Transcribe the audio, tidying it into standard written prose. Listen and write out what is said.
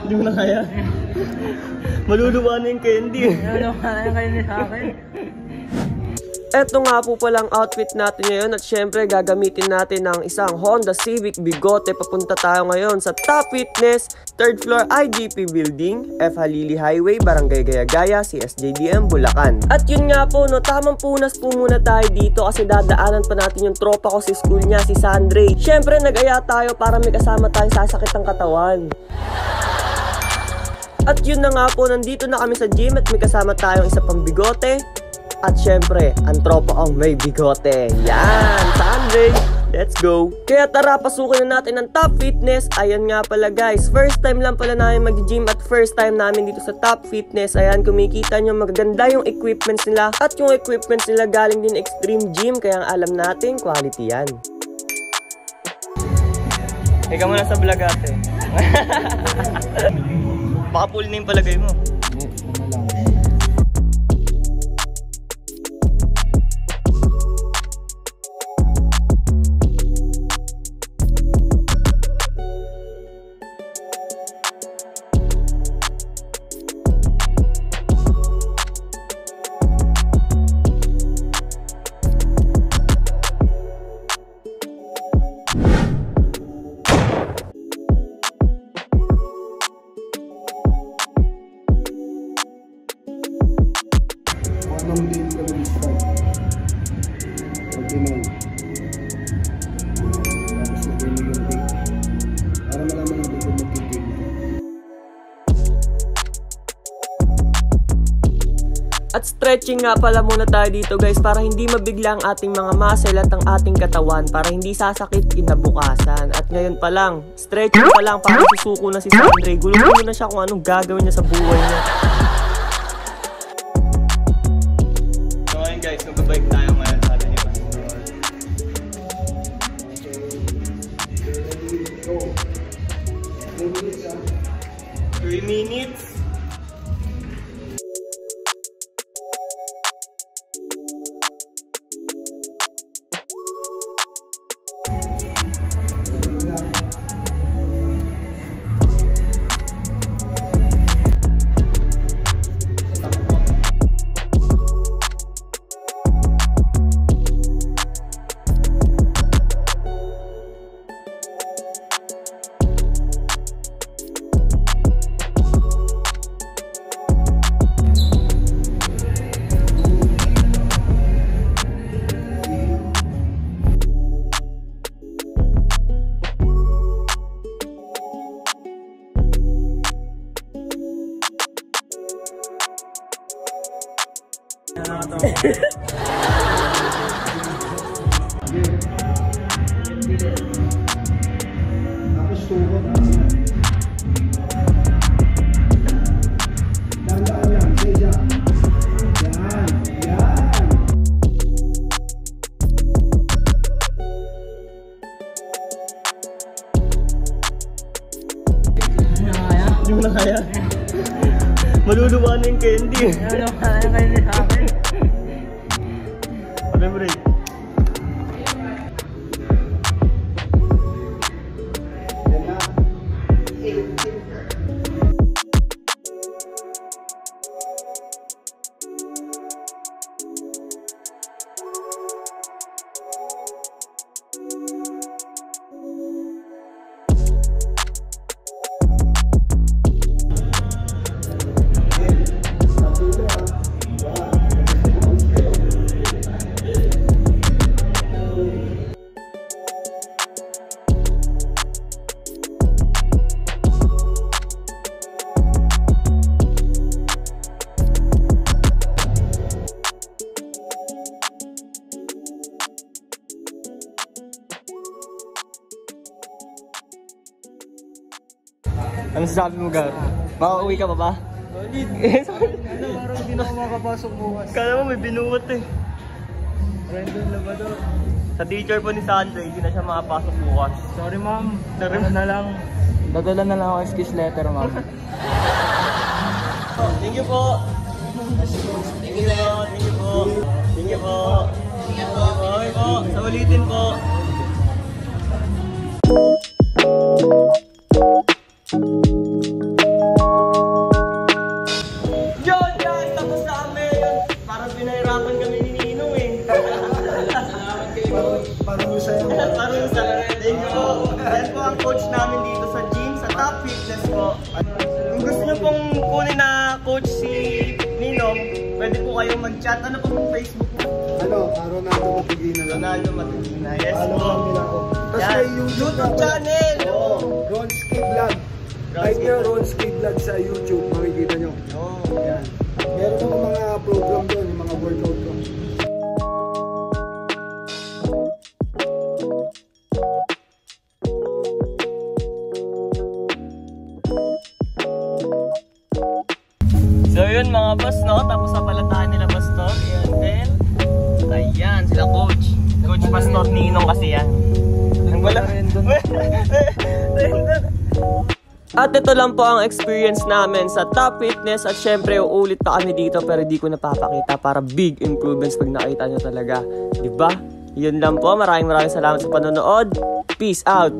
Hindi mo na kaya. Maluluwa na yung candy. Maluluwa na yung candy sa akin. Eto nga po palang outfit natin ngayon at syempre gagamitin natin ng isang Honda Civic Bigote. Papunta tayo ngayon sa Top Fitness, 3rd floor IGP Building, F. Halili Highway, Barangay Gayagaya, CSJDM, Bulacan. At yun nga po, no, tamang punas po muna tayo dito kasi dadaanan pa natin yung tropa ko si school niya, si Sandre. Syempre nag-aya tayo para may kasama tayong sasakit ng katawan. At yun na nga po, nandito na kami sa gym at may kasama tayong isa pang bigote. At syempre, ang tropa ang may bigote. Yan! Sandre! Let's go! Kaya tara, pasukin na natin ang Top Fitness. Ayan nga pala guys, first time lang pala namin mag-gym at first time namin dito sa Top Fitness. Ayan, kumikita nyo magaganda yung equipments nila. At yung equipments nila galing din Extreme Gym. Kaya alam natin, quality yan. Ikaw muna sa vlog ate. Baka full name palagay mo. Anong din ka mag-start? 49. Tapos nag-inig yung date. Para malaman natin kung mag-game. At stretching nga pala muna tayo dito guys para hindi mabigla ang ating mga muscle at ang ating katawan para hindi sasakit kinabukasan. At ngayon pa lang, stretching pa lang para susuko na si Sandre. Gulo-gulo na siya kung anong gagawin niya sa buhay niya. So ngayon guys, magbabike tayo ngayon sa atin iba. 3 minutes. Tapos tuho na. Dandaan lang, Seja. Yan, yan. Hindi mo na kaya. Maluluwa na yung candy. Maluluwa na yung candy sa akin. Okay, break. Yan na. Ano sasabi mo, Gar? Makauwi ka pa ba? Solid. Ano, parang hindi na ako makapasok bukas. Kala mo may binuot eh. Brandon Labador. Sa teacher po ni Sandre, hindi na siya makapasok bukas. Sorry ma'am. Sorry. Ano na lang. Dadala na lang ako excuse letter ma'am. Thank you po. Thank you po. Thank you po. Thank you po. Thank you po. Okay po. Sa ulitin po. Kung gusto nyo pong kunin na coach si Ninong, pwede po kayong mag-chat. Ano pong Facebook mo? Ronaldo Matugina lang. Ronaldo Matugina. Yes Ano po. lang nila ako. Tapos Yan. may YouTube channel. Oo, Ronski Vlog. Type nyo Ronski Vlog sa YouTube, makikita nyo. Yan. Meron akong mga program doon, yung mga workout ko. So yun mga boss, no? Tapos na pala tayo nila Pastor. Ayan din. Ayan, sila coach. Coach Pastor Ninong kasi yan. Ang wala. At ito lang po ang experience namin sa Top Fitness at syempre uulit pa kami dito pero di ko napapakita para big improvements pag nakita nyo talaga. Diba? Yun lang po. Maraming salamat sa panonood. Peace out!